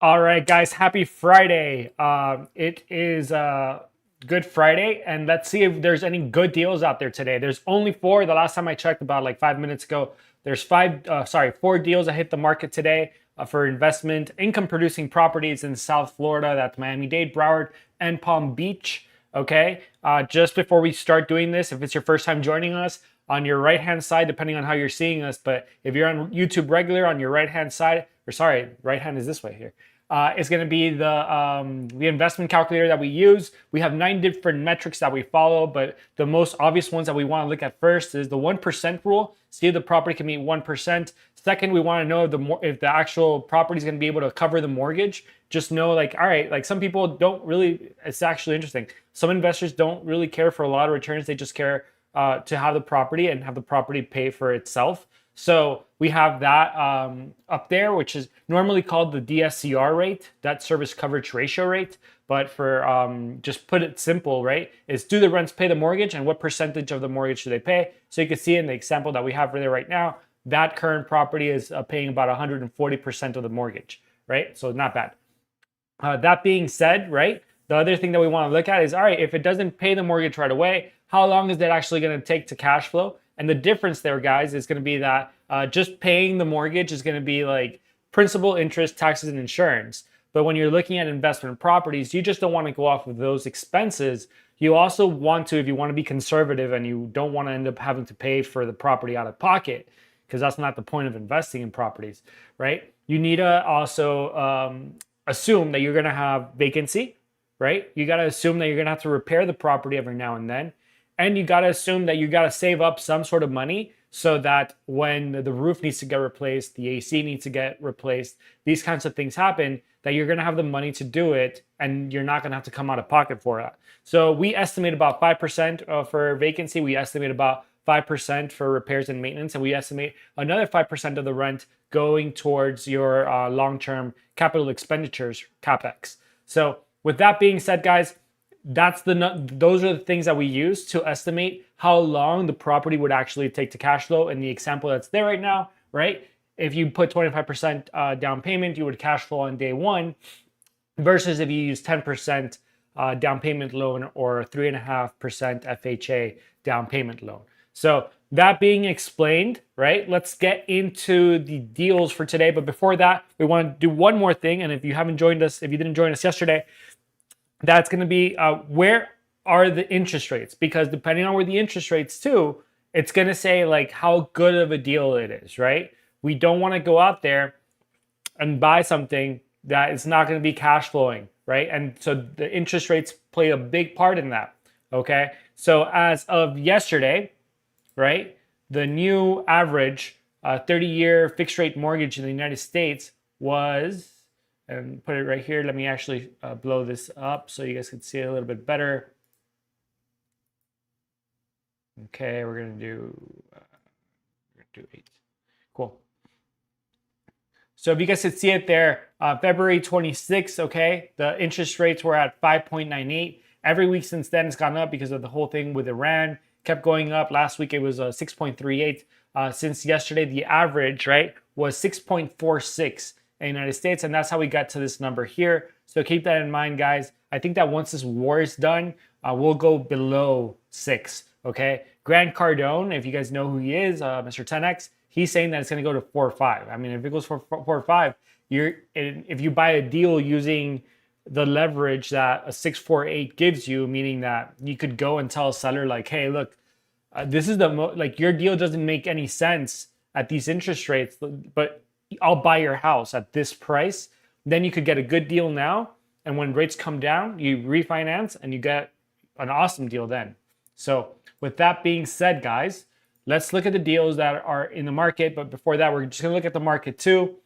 All right, guys, happy Friday. It is Good Friday, and let's see if there's any good deals out there today. There's only four. The last time I checked, about like 5 minutes ago, there's four deals that hit the market today for investment income producing properties in South Florida. That's Miami-Dade, Broward, and Palm Beach. Okay. Just before we start doing this, if it's your first time joining us, on your right hand side, depending on how you're seeing us, but if you're on YouTube regular, on your right hand side, or sorry, right hand is this way here. Is going to be the investment calculator that we use. We have 9 different metrics that we follow, but the most obvious ones that we want to look at first is the 1% rule. See if the property can meet 1%. Second, we want to know if the actual property is going to be able to cover the mortgage. Just know, like, all right, like some people don't really. It's actually interesting. Some investors don't really care for a lot of returns. They just care to have the property and have the property pay for itself. So we have that up there, which is normally called the DSCR rate, debt service coverage ratio rate. But for just put it simple, right, is do the rents pay the mortgage and what percentage of the mortgage do they pay? So you can see in the example that we have there right now, that current property is paying about 140% of the mortgage, right? So not bad. That being said, right, the other thing that we want to look at is, all right, if it doesn't pay the mortgage right away, how long is that actually going to take to cash flow? And the difference there, guys, is going to be that just paying the mortgage is going to be like principal, interest, taxes, and insurance. But when you're looking at investment properties, you just don't want to go off of those expenses. You also want to, if you want to be conservative and you don't want to end up having to pay for the property out of pocket, because that's not the point of investing in properties, right? You need to also assume that you're going to have vacancy, right? You got to assume that you're going to have to repair the property every now and then. And you got to assume that you got to save up some sort of money so that when the roof needs to get replaced, the AC needs to get replaced, these kinds of things happen, that you're going to have the money to do it and you're not going to have to come out of pocket for that. So we estimate about 5% for vacancy. We estimate about 5% for repairs and maintenance. And we estimate another 5% of the rent going towards your long-term capital expenditures, CapEx. So with that being said, guys, those are the things that we use to estimate how long the property would actually take to cash flow. In the example that's there right now, right? If you put 25% down payment, you would cash flow on day one, versus if you use 10% down payment loan or 3.5% FHA down payment loan. So that being explained, right? Let's get into the deals for today. But before that, we want to do one more thing. And if you haven't joined us, if you didn't join us yesterday, that's going to be where are the interest rates? Because depending on where the interest rates too, it's going to say like how good of a deal it is, right? We don't want to go out there and buy something that is not going to be cash flowing, right? And so the interest rates play a big part in that, okay? So as of yesterday, right, the new average 30-year fixed rate mortgage in the United States was, and put it right here. Let me actually blow this up so you guys can see it a little bit better. Okay, we're gonna do 8. Cool. So if you guys could see it there, February 26th, okay, the interest rates were at 5.98. Every week since then, it's gone up because of the whole thing with Iran. Kept going up. Last week it was 6.38. Since yesterday, the average, right, was 6.46. In the United States, and that's how we got to this number here. So keep that in mind, guys. I think that once this war is done, we'll go below 6. Okay, Grant Cardone, if you guys know who he is, Mr. 10X, he's saying that it's going to go to 4 or 5. I mean, if it goes for 4 or 5, if you buy a deal using the leverage that a 648 gives you, meaning that you could go and tell a seller like, hey, look, this is like your deal doesn't make any sense at these interest rates, but I'll buy your house at this price. Then you could get a good deal now. And when rates come down, you refinance and you get an awesome deal then. So with that being said, guys, let's look at the deals that are in the market. But before that, we're just going to look at the market too.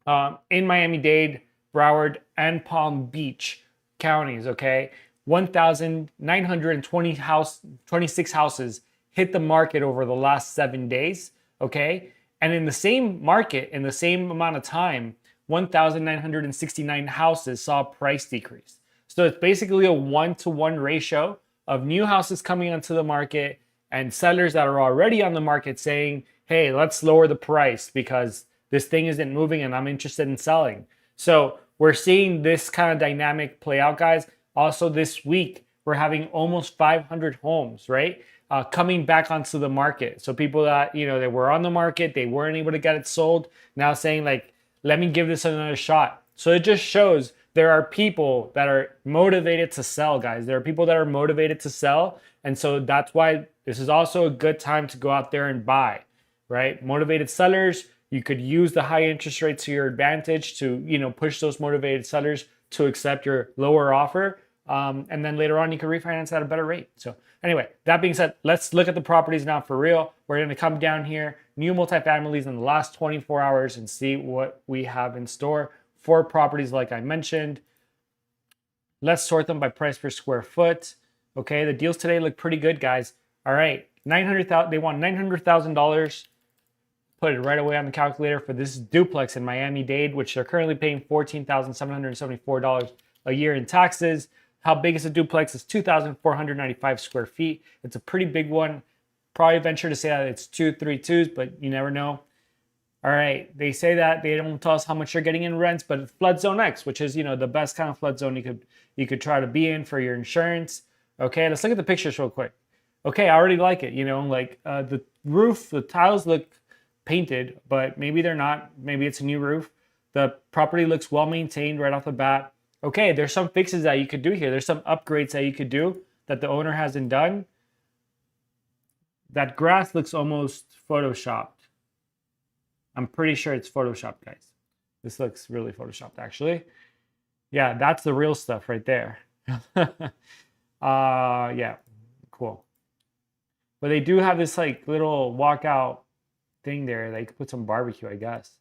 In Miami-Dade, Broward, and Palm Beach counties, okay? 1,926 houses hit the market over the last 7 days, okay? And in the same market, in the same amount of time, 1,969 houses saw a price decrease. So it's basically a 1-to-1 ratio of new houses coming onto the market and sellers that are already on the market saying, hey, let's lower the price because this thing isn't moving and I'm interested in selling. So we're seeing this kind of dynamic play out, guys. Also this week, we're having almost 500 homes, right? Coming back onto the market. So people that, they were on the market, they weren't able to get it sold, now saying like, let me give this another shot. So it just shows there are people that are motivated to sell, guys. There are people that are motivated to sell. And so that's why this is also a good time to go out there and buy, right? Motivated sellers, you could use the high interest rate to your advantage to, push those motivated sellers to accept your lower offer. And then later on, you can refinance at a better rate. So anyway, that being said, let's look at the properties now for real. We're going to come down here, new multifamilies in the last 24 hours and see what we have in store for properties like I mentioned. Let's sort them by price per square foot. Okay, the deals today look pretty good, guys. All right, $900,000. They want $900,000. Put it right away on the calculator for this duplex in Miami-Dade, which they're currently paying $14,774 a year in taxes. How big is a duplex? It's 2,495 square feet. It's a pretty big one. Probably venture to say that it's 232s, but you never know. All right, they say that they don't tell us how much you're getting in rents, but flood zone X, which is the best kind of flood zone you could try to be in for your insurance. Okay, let's look at the pictures real quick. Okay, I already like it. The roof, the tiles look painted, but maybe they're not. Maybe it's a new roof. The property looks well maintained right off the bat. Okay, there's some fixes that you could do here. There's some upgrades that you could do that the owner hasn't done. That grass looks almost photoshopped. I'm pretty sure it's photoshopped, guys. This looks really photoshopped, actually. Yeah, that's the real stuff right there. Yeah, cool. But they do have this like little walkout thing there. They could put some barbecue, I guess.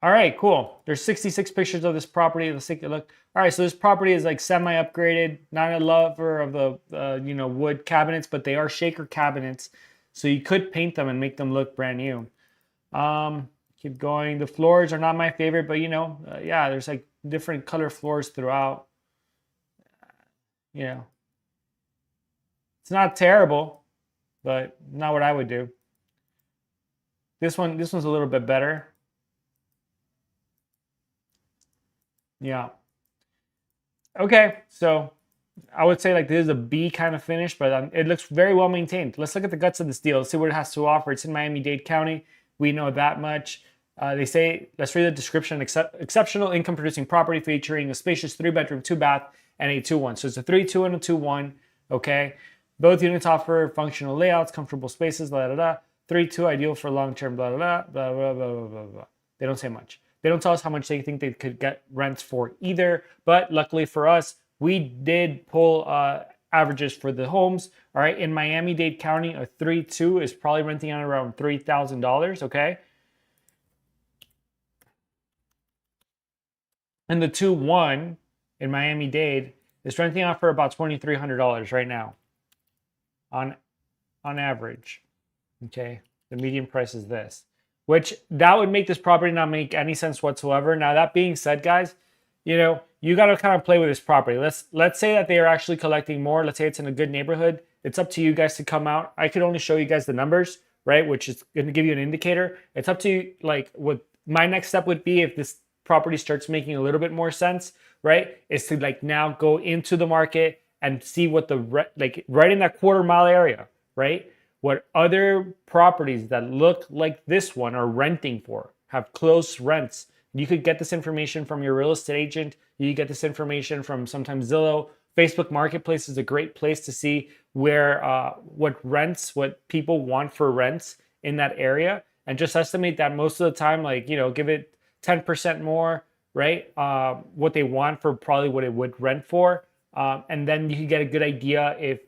All right, cool. There's 66 pictures of this property. Let's take a look. All right, so this property is like semi-upgraded. Not a lover of the wood cabinets, but they are shaker cabinets. So you could paint them and make them look brand new. Keep going. The floors are not my favorite, but yeah, there's like different color floors throughout. It's not terrible, but not what I would do. This one's a little bit better. Yeah. Okay, so I would say like this is a B kind of finish, but it looks very well maintained. Let's look at the guts of this deal. Let's see what it has to offer. It's in Miami-Dade County. We know that much. They say, let's read the description. Exceptional income producing property featuring a spacious 3-bedroom, 2-bath, and a 2-1. So it's a 3-2 and a 2-1. Okay. Both units offer functional layouts, comfortable spaces, blah, blah, blah. 3-2 ideal for long-term, blah, blah, blah, blah, blah, blah, blah, blah. They don't say much. They don't tell us how much they think they could get rents for either. But luckily for us, we did pull averages for the homes. All right, in Miami-Dade County, a 3-2 is probably renting out around $3,000, okay? And the 2-1 in Miami-Dade is renting out for about $2,300 right now on average, okay? The median price is this, which that would make this property not make any sense whatsoever. Now, that being said, guys, you got to kind of play with this property. Let's say that they are actually collecting more. Let's say it's in a good neighborhood. It's up to you guys to come out. I could only show you guys the numbers, right? Which is going to give you an indicator. It's up to you. Like what my next step would be if this property starts making a little bit more sense, right? Is to like now go into the market and see what like right in that quarter-mile area, right? What other properties that look like this one are renting for, have close rents. You could get this information from your real estate agent. You get this information from sometimes Zillow. Facebook Marketplace is a great place to see where what people want for rents in that area, and just estimate that most of the time, like give it 10% more, right? What they want for probably what it would rent for, and then you can get a good idea if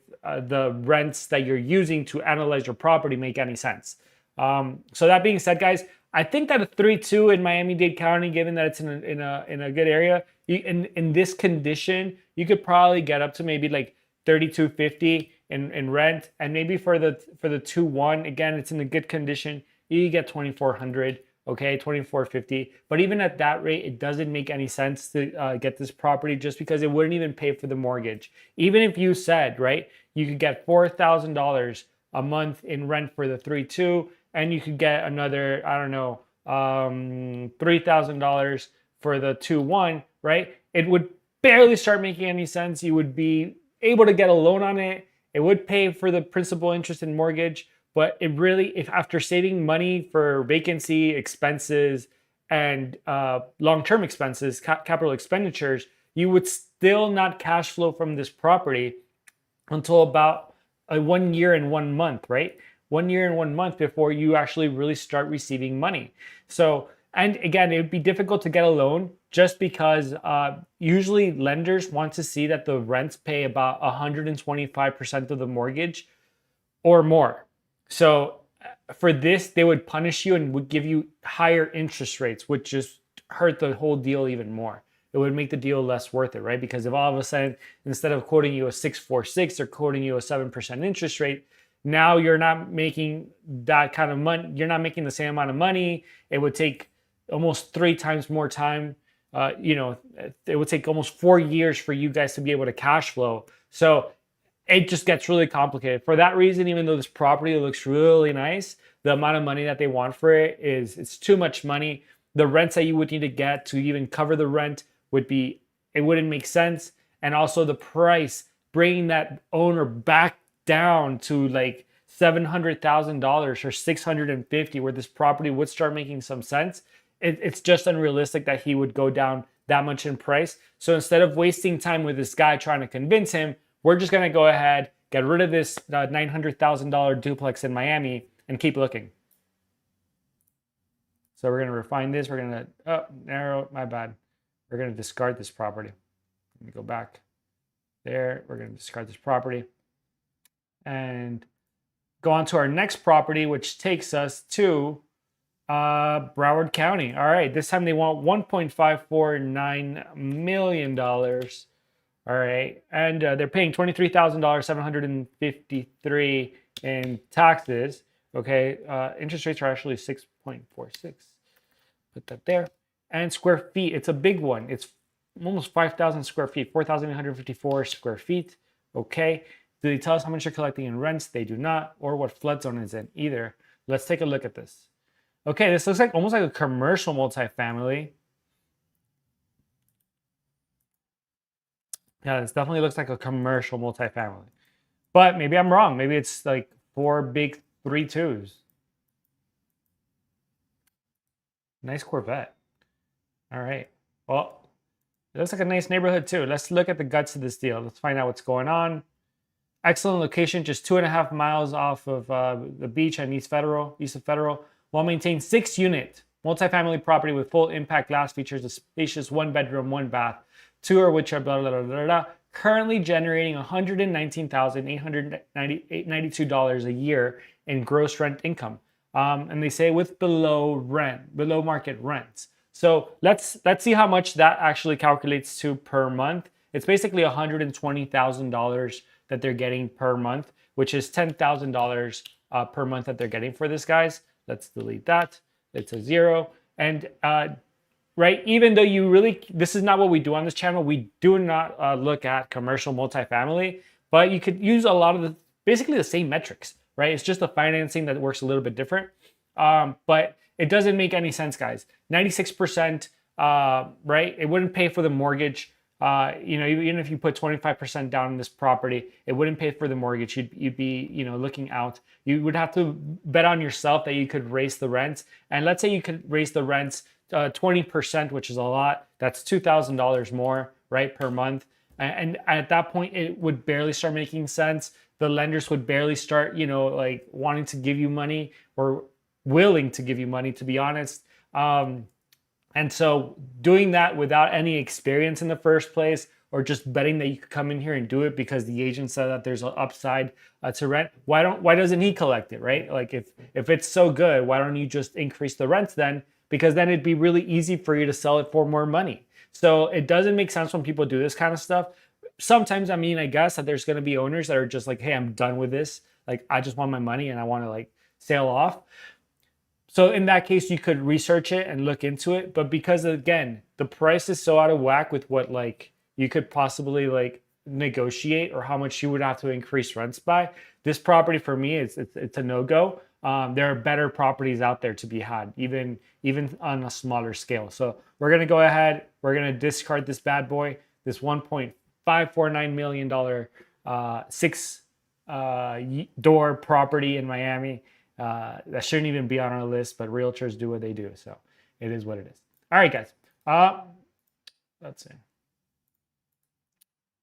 the rents that you're using to analyze your property make any sense. So that being said, guys, I think that a 3-2 in Miami-Dade County, given that it's in a good area, in this condition, you could probably get up to maybe like $3,250 in rent, and maybe for the 2-1, again, it's in a good condition, you get $2,400. Okay, $2,450. But even at that rate, it doesn't make any sense to get this property, just because it wouldn't even pay for the mortgage. Even if you said, right, you could get $4,000 a month in rent for the 3-2, and you could get another, I don't know, $3,000 for the 2-1, right? It would barely start making any sense. You would be able to get a loan on it. It would pay for the principal, interest, and mortgage, but it really, if after saving money for vacancy expenses and long-term expenses, capital expenditures, you would still not cash flow from this property until about 1 year and 1 month, right? 1 year and 1 month before you actually really start receiving money. So, and again, it would be difficult to get a loan just because usually lenders want to see that the rents pay about 125% of the mortgage or more. So for this, they would punish you and would give you higher interest rates, which just hurt the whole deal even more. It would make the deal less worth it, right? Because if all of a sudden, instead of quoting you a 6.46, they're quoting you a 7% interest rate, now you're not making that kind of money. You're not making the same amount of money. It would take almost 3 times more time. It would take almost 4 years for you guys to be able to cash flow. So it just gets really complicated. For that reason, even though this property looks really nice, the amount of money that they want for it it's too much money. The rents that you would need to get to even cover the rent it wouldn't make sense. And also the price, bringing that owner back down to like $700,000 or 650, where this property would start making some sense. It's just unrealistic that he would go down that much in price. So instead of wasting time with this guy trying to convince him, we're just going to go ahead, get rid of this $900,000 duplex in Miami and keep looking. So we're going to refine this. We're going to narrow, my bad. We're going to discard this property. Let me go back there. We're going to discard this property and go on to our next property, which takes us to Broward County. All right, this time they want $1.549 million. All right, and they're paying $23,753 in taxes. Okay, interest rates are actually 6.46. Put that there. And square feet, it's a big one. It's almost 5,000 square feet, 4,854 square feet. Okay, do they tell us how much you're collecting in rents? They do not, or what flood zone is in either. Let's take a look at this. Okay, this looks like almost like a commercial multifamily. Yeah, this definitely looks like a commercial multifamily. But maybe I'm wrong. Maybe it's like 4 big 3.2s. Nice Corvette. All right. Well, it looks like a nice neighborhood too. Let's look at the guts of this deal. Let's find out what's going on. Excellent location, just 2.5 miles off of the beach and East of Federal. Well-maintained 6-unit multifamily property with full impact glass features, a spacious 1-bedroom, 1-bath, 2 or which are blah, blah, blah, blah, blah. Currently generating $119,892 a year in gross rent income. And they say with below market rents. So let's see how much that actually calculates to per month. It's basically $120,000 that they're getting per month, which is $10,000 per month that they're getting for this, guys. Let's delete that. It's a 0. And right, even though this is not what we do on this channel. We do not look at commercial multifamily, but you could use a lot of basically the same metrics, right? It's just the financing that works a little bit different. But it doesn't make any sense, guys. 96%, right? It wouldn't pay for the mortgage. Even if you put 25% down on this property, it wouldn't pay for the mortgage. You'd be, looking out. You would have to bet on yourself that you could raise the rents. And let's say you could raise the rents 20%, which is a lot. That's $2,000 more, right, per month. And at that point, it would barely start making sense. The lenders would barely start, like wanting to give you money or willing to give you money, to be honest. And so doing that without any experience in the first place, or just betting that you could come in here and do it because the agent said that there's an upside to rent, why doesn't he collect it, right? Like if it's so good, why don't you just increase the rents then? Because then it'd be really easy for you to sell it for more money. So it doesn't make sense when people do this kind of stuff. Sometimes, I guess that there's going to be owners that are just like, hey, I'm done with this. Like, I just want my money and I want to like sail off. So in that case, you could research it and look into it. But because, again, the price is so out of whack with what like you could possibly like negotiate or how much you would have to increase rents by, this property for me, it's a no-go. there are better properties out there to be had, even on a smaller scale. So we're gonna go ahead. We're gonna discard this bad boy, this $1.549 million six door property in Miami. That shouldn't even be on our list, but realtors do what they do, so it is what it is. All right, guys. Let's see.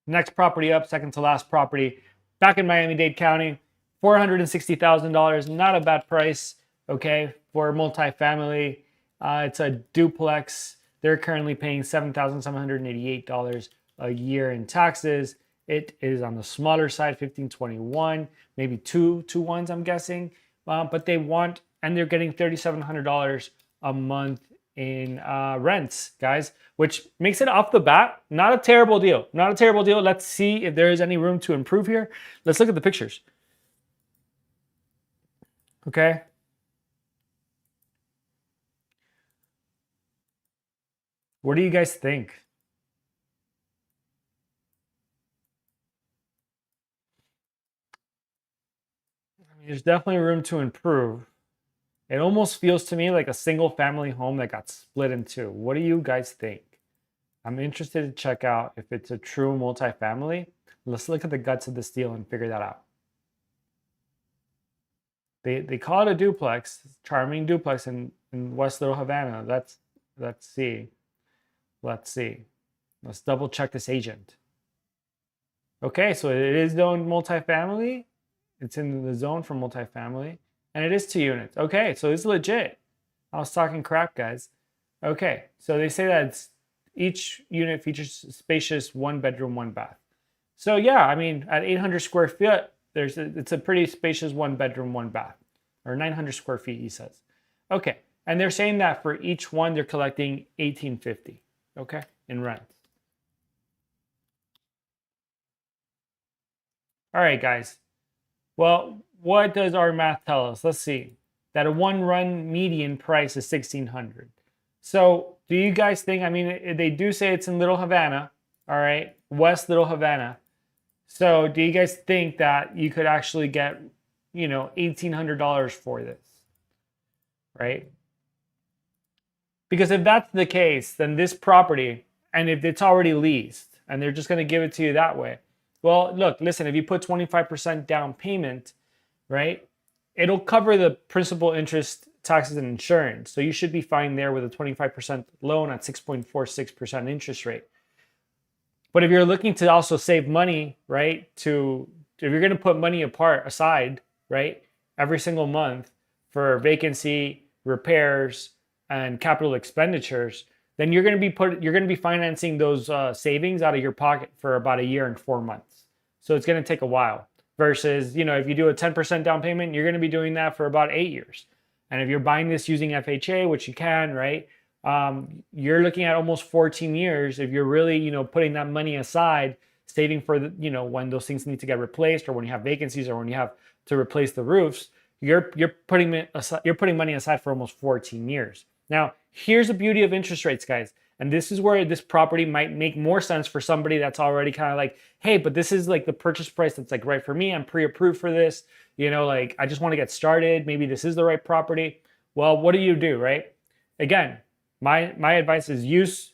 Next property up, second to last property, back in Miami-Dade County, $460,000. Not a bad price, okay, for multifamily. It's a duplex. They're currently paying $7,788 a year in taxes. It is on the smaller side, 1521, maybe two ones, I'm guessing. But they want, and they're getting $3,700 a month in rents, guys, which makes it off the bat not a terrible deal. Not a terrible deal. Let's see if there is any room to improve here. Let's look at the pictures. Okay. What do you guys think? I mean, there's definitely room to improve. It almost feels to me like a single family home that got split in two. What do you guys think? I'm interested to check out if it's a true multifamily. Let's look at the guts of this deal and figure that out. They call it a duplex, charming duplex in West Little Havana. Let's see. Let's see. Let's double check this agent. Okay, so it is zoned multifamily. It's in the zone for multifamily. And it is 2 units. Okay, so it's legit. I was talking crap, guys. Okay, so they say that each unit features spacious 1 bedroom, 1 bath. So yeah, I mean, at 800 square feet, it's a pretty spacious 1 bedroom, 1 bath. Or 900 square feet, he says. Okay, and they're saying that for each one, they're collecting $1,850, okay, in rent. All right, guys. Well, what does our math tell us? Let's see. That a one run median price is $1,600. So do you guys think, I mean, they do say it's in Little Havana, all right, West Little Havana. So do you guys think that you could actually get, you know, $1,800 for this, right? Because if that's the case, then this property, and if it's already leased and they're just going to give it to you that way, well, look, listen, if you put 25% down payment, right, it'll cover the principal, interest, taxes, and insurance. So you should be fine there with a 25% loan at 6.46% interest rate. But if you're looking to also save money, right, if you're going to put money aside, right, every single month for vacancy, repairs, and capital expenditures, then you're going to be financing those savings out of your pocket for about 1 year and 4 months. So it's going to take a while. Versus, you know, if you do a 10% down payment, you're going to be doing that for about 8 years. And if you're buying this using FHA, which you can, right, you're looking at almost 14 years if you're really, you know, putting that money aside, saving for the, you know, when those things need to get replaced, or when you have vacancies, or when you have to replace the roofs. You're putting money aside for almost 14 years. Now, here's the beauty of interest rates, guys. And this is where this property might make more sense for somebody that's already kind of like, hey, but this is like the purchase price that's like right for me. I'm pre-approved for this. You know, like I just want to get started. Maybe this is the right property. Well, what do, right? Again, my advice is use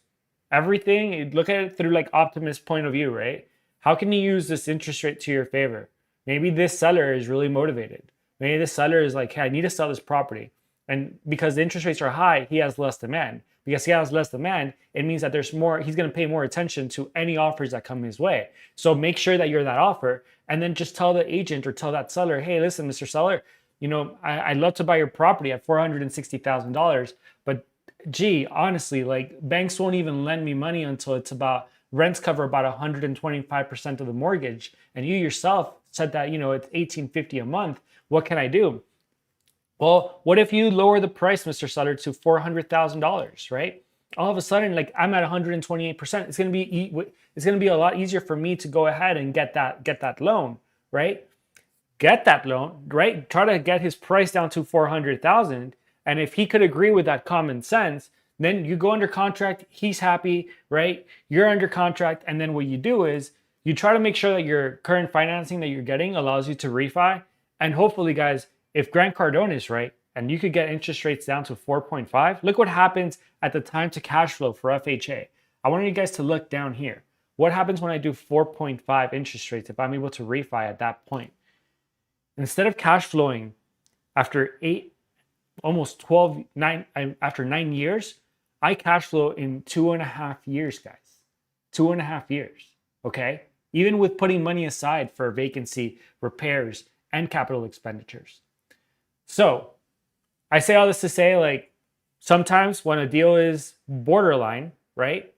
everything. Look at it through like optimist point of view, right? How can you use this interest rate to your favor? Maybe this seller is really motivated. Maybe this seller is like, hey, I need to sell this property. And because the interest rates are high, he has less demand. Because he has less demand, it means that there's more, he's going to pay more attention to any offers that come his way. So make sure that you're that offer, and then just tell the agent or tell that seller, hey, listen, Mr. Seller, you know, I'd love to buy your property at $460,000, but gee, honestly, like banks won't even lend me money until it's about, rents cover about 125% of the mortgage. And you yourself said that, you know, it's $1,850 a month. What can I do? Well, what if you lower the price, Mr. Seller, to $400,000, right? All of a sudden, like I'm at 128%. It's going to be a lot easier for me to go ahead and get that loan, right? Get that loan, right? Try to get his price down to 400,000, and if he could agree with that common sense, then you go under contract. He's happy, right? You're under contract, and then what you do is you try to make sure that your current financing that you're getting allows you to refi, and hopefully, guys, if Grant Cardone is right, and you could get interest rates down to 4.5, look what happens at the time to cash flow for FHA. I want you guys to look down here. What happens when I do 4.5 interest rates if I'm able to refi at that point? Instead of cash flowing after almost 12, after 9 years, I cash flow in 2.5 years, guys. 2.5 years, okay? Even with putting money aside for vacancy, repairs, and capital expenditures. So I say all this to say, like, sometimes when a deal is borderline, right?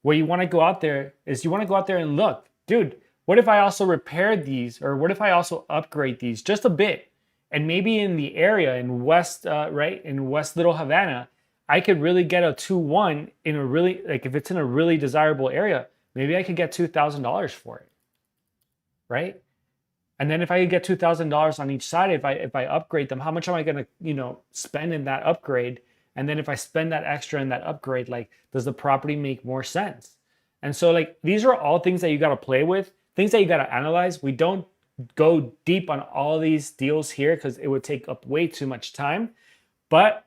What you want to go out there is you want to go out there and look, dude, what if I also repair these, or what if I also upgrade these just a bit? And maybe in the area in West, in West Little Havana, I could really get a 2-1 in a really, like if it's in a really desirable area, maybe I could get $2,000 for it, right? And then if I could get $2,000 on each side, if I upgrade them, how much am I going to, spend in that upgrade? And then if I spend that extra in that upgrade, like, does the property make more sense? And so, like, these are all things that you got to play with, things that you got to analyze. We don't go deep on all these deals here because it would take up way too much time. But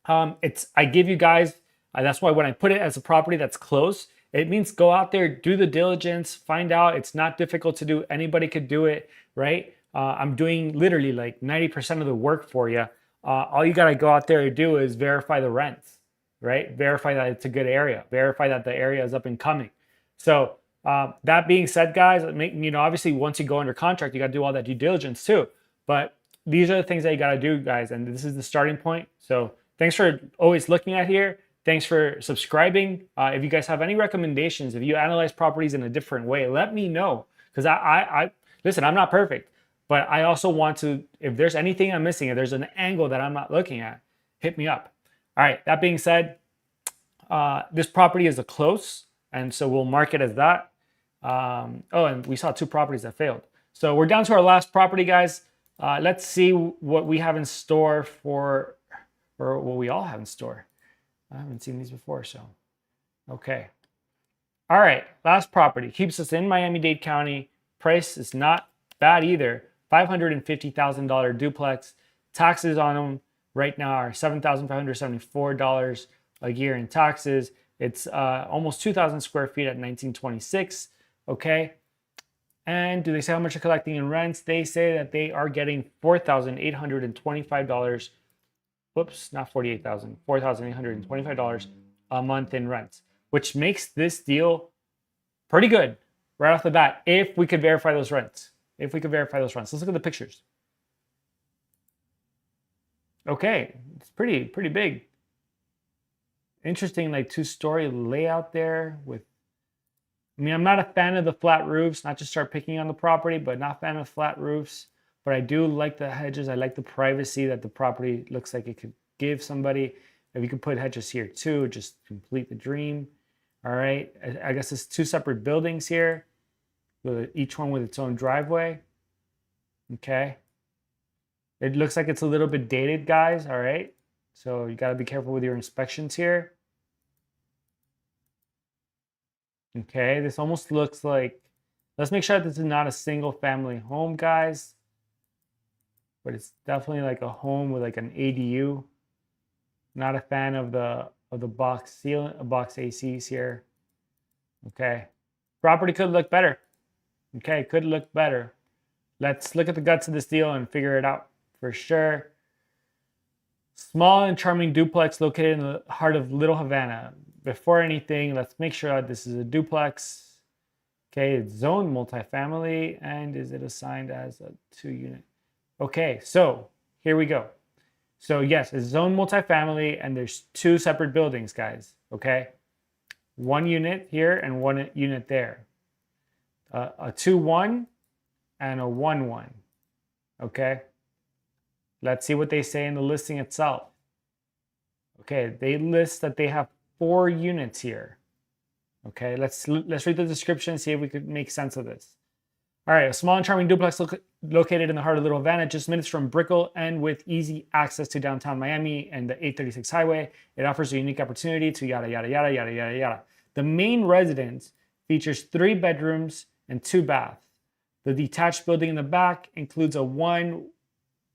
I give you guys, that's why when I put it as a property that's close, it means go out there, do the diligence, find out. It's not difficult to do. Anybody could do it, right? I'm doing literally like 90% of the work for you. All you got to go out there and do is verify the rents, right? Verify that it's a good area. Verify that the area is up and coming. So that being said, guys, obviously once you go under contract, you got to do all that due diligence too. But these are the things that you got to do, guys. And this is the starting point. So thanks for always looking at here. Thanks for subscribing. If you guys have any recommendations, if you analyze properties in a different way, let me know. Because I listen, I'm not perfect. But I also want to, if there's anything I'm missing, if there's an angle that I'm not looking at, hit me up. All right, that being said, this property is a close, and so we'll mark it as that. And we saw 2 properties that failed. So we're down to our last property, guys. Let's see what we have in store or what we all have in store. I haven't seen these before, so. Okay. All right, last property. Keeps us in Miami-Dade County. Price is not bad either. $550,000 duplex. Taxes on them right now are $7,574 a year in taxes. It's almost 2,000 square feet at 1926. Okay. And do they say how much they're collecting in rents? They say that they are getting $4,825. Whoops, not $48,000. $4,825 a month in rents, which makes this deal pretty good right off the bat if we could verify those rents. Let's look at the pictures. Okay, it's pretty big. Interesting, like 2-story layout there with, I'm not a fan of the flat roofs, not to start picking on the property, but not a fan of flat roofs. But I do like the hedges. I like the privacy that the property looks like it could give somebody. If you could put hedges here too, just complete the dream. All right, I guess it's 2 separate buildings here, each one with its own driveway. Okay. It looks like it's a little bit dated, guys. All right. So you got to be careful with your inspections here. Okay. This almost looks like, let's make sure that this is not a single family home, guys. But it's definitely like a home with like an ADU. Not a fan of the box ACs here. Okay. Property could look better. Okay, could look better. Let's look at the guts of this deal and figure it out for sure. Small and charming duplex located in the heart of Little Havana. Before anything, let's make sure that this is a duplex. Okay, it's zoned multifamily, and is it assigned as a 2-unit? Okay, so here we go. So yes, it's zoned multifamily, and there's 2 separate buildings, guys. Okay, 1 unit here and 1 unit there. A 2-1 and a 1-1. Okay, let's see what they say in the listing itself. Okay, they list that they have 4 units here. Okay, let's read the description and see if we could make sense of this. All right, a small and charming duplex located in the heart of Little Havana, just minutes from Brickell and with easy access to downtown Miami and the 836 highway. It offers a unique opportunity to yada, yada, yada, yada, yada, yada. The main residence features 3 bedrooms and 2 baths. The detached building in the back includes a 1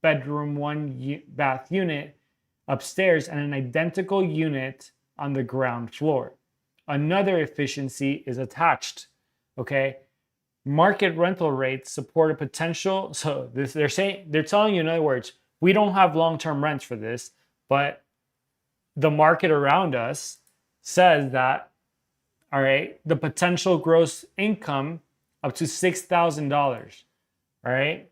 bedroom, one bath unit upstairs, and an identical unit on the ground floor. Another efficiency is attached. Okay. Market rental rates support a potential. So this they're telling you, in other words, we don't have long-term rents for this, but the market around us says that, all right, the potential gross income up to $6,000. All right.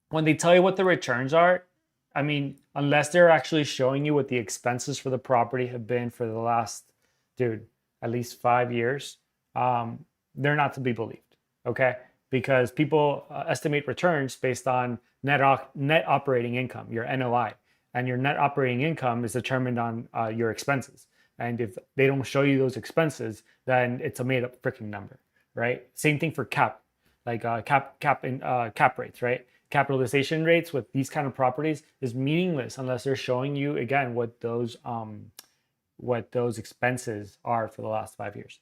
When they tell you what the returns are, I mean, unless they're actually showing you what the expenses for the property have been for the last, dude, at least 5 years, they're not to be believed. Okay. Because people estimate returns based on net operating income, your NOI, and your net operating income is determined on your expenses. And if they don't show you those expenses, then it's a made up freaking number, right? Same thing for cap, like cap rates, right? Capitalization rates with these kind of properties is meaningless unless they're showing you again what those expenses are for the last 5 years.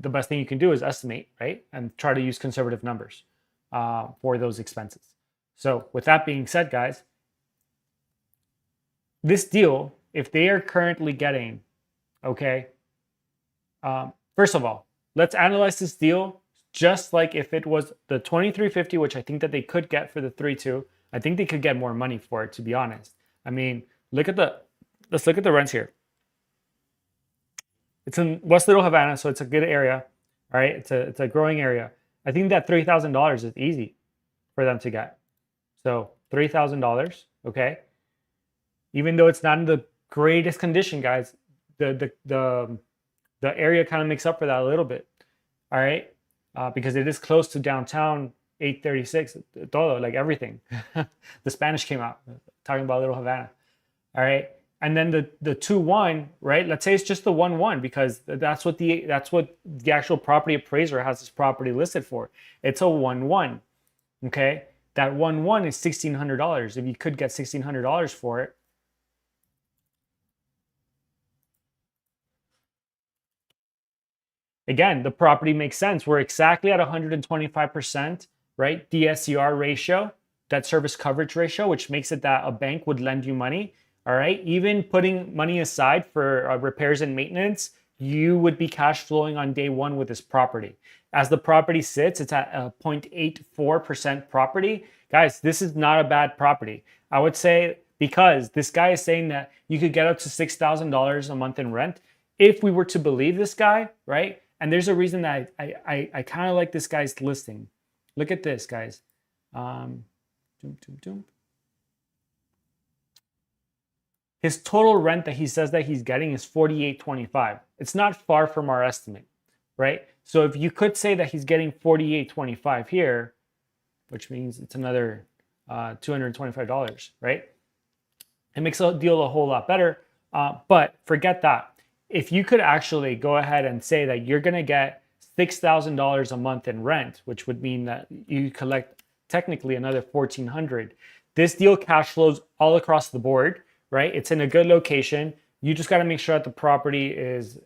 The best thing you can do is estimate, right, and try to use conservative numbers for those expenses. So with that being said, guys, this deal, if they are currently getting, okay, first of all, let's analyze this deal just like if it was the 2350, which I think that they could get for the 3.2. I think they could get more money for it, to be honest. I mean, let's look at the rents here. It's in West Little Havana, so it's a good area. All right, it's a growing area. I think that $3,000 is easy for them to get. So $3,000, okay. Even though it's not in the greatest condition, guys, the area kind of makes up for that a little bit. All right, because it is close to downtown 836, todo, like everything. The Spanish came out talking about Little Havana. All right. And then the 2-1, right? Let's say it's just the 1-1 because that's what the actual property appraiser has this property listed for. It's a 1-1. Okay. That 1-1 is $1,600. If you could get $1,600 for it. Again, the property makes sense. We're exactly at 125%, right? DSCR ratio, debt service coverage ratio, which makes it that a bank would lend you money. All right. Even putting money aside for repairs and maintenance, you would be cash flowing on day one with this property. As the property sits, it's at a 0.84% property. Guys, this is not a bad property. I would say because this guy is saying that you could get up to $6,000 a month in rent. If we were to believe this guy, right? And there's a reason that I kind of like this guy's listing. Look at this, guys. His total rent that he says that he's getting is $48.25. It's not far from our estimate, right? So if you could say that he's getting $48.25 here, which means it's another $225, right? It makes the deal a whole lot better. But forget that. If you could actually go ahead and say that you're going to get $6,000 a month in rent, which would mean that you collect technically another $1,400. This deal cash flows all across the board, right? It's in a good location. You just got to make sure that the property is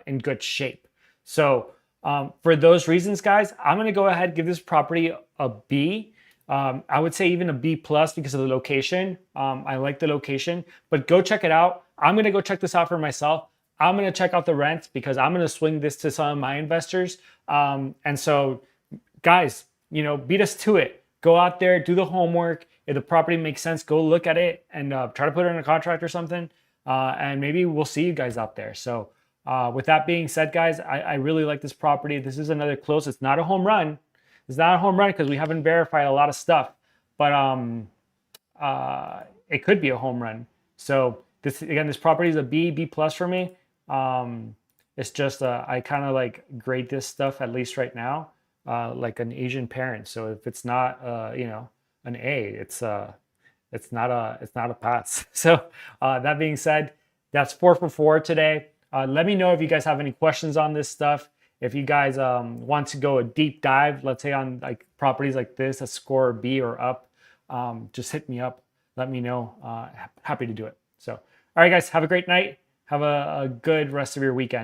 in good shape. So for those reasons, guys, I'm going to go ahead and give this property a B. I would say even a B plus because of the location. I like the location, but go check it out. I'm going to go check this out for myself. I'm going to check out the rent because I'm going to swing this to some of my investors. And so, guys, beat us to it. Go out there, do the homework. If the property makes sense, go look at it and try to put it in a contract or something. And maybe we'll see you guys out there. So with that being said, guys, I really like this property. This is another close. It's not a home run. It's not a home run because we haven't verified a lot of stuff. But it could be a home run. So this property is a B plus for me. It's just I kind of like grade this stuff at least right now like an Asian parent. So if it's not an A, it's not a pass. So that being said, that's 4 for 4 today. Let me know if you guys have any questions on this stuff. If you guys want to go a deep dive, let's say on like properties like this, a score B or up, just hit me up. Let me know. Happy to do it. So, all right, guys, have a great night. Have a good rest of your weekend.